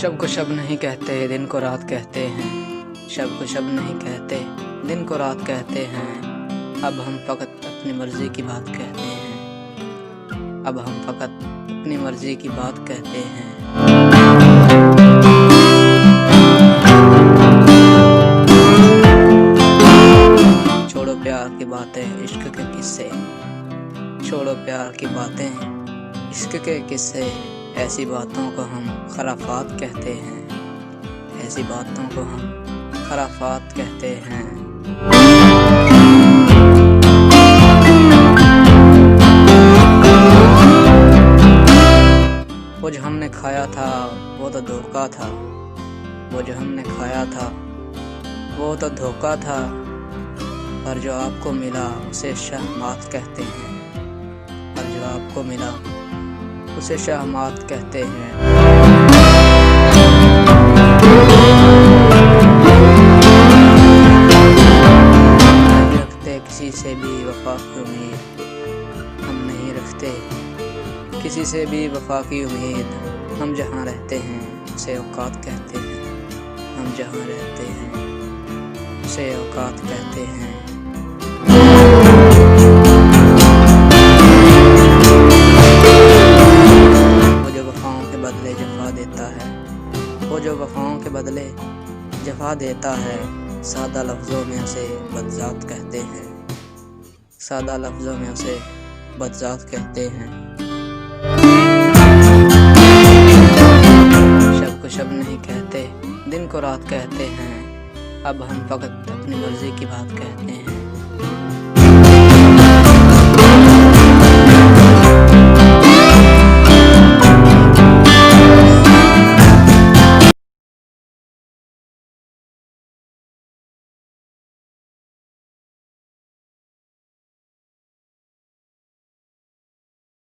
शब को शब नहीं कहते, दिन को रात कहते हैं। शब को शब नहीं कहते, दिन को रात कहते हैं। अब हम फ़कत अपनी मर्ज़ी की बात कहते हैं। अब हम फ़कत अपनी मर्ज़ी की बात कहते हैं। छोड़ो प्यार की बातें, इश्क के किस्से। छोड़ो प्यार की बातें, इश्क के किस्से। ऐसी बातों को हम खराफात कहते हैं। ऐसी बातों को हम खराफात कहते हैं। वो जो हमने खाया था वो तो धोखा था। वो जो हमने खाया था वो तो धोखा था। पर जो आपको मिला उसे शहमात कहते हैं। पर जो आपको मिला उसे शहमात कहते हैं। नहीं रखते किसी से भी वफा की उम्मीद। हम नहीं रखते किसी से भी वफा की उम्मीद। हम जहाँ रहते हैं उसे औकात कहते हैं। हम जहाँ रहते हैं उसे औकात कहते हैं। जफा देता है, वो जो वफाओं के बदले जफा देता है। सादा लफ्ज़ों में उसे बदजात कहते हैं। सादा लफ्ज़ों में उसे बदजात कहते हैं। शब को शब नहीं कहते, दिन को रात कहते हैं। अब हम फ़कत अपनी मर्ज़ी की बात कहते हैं।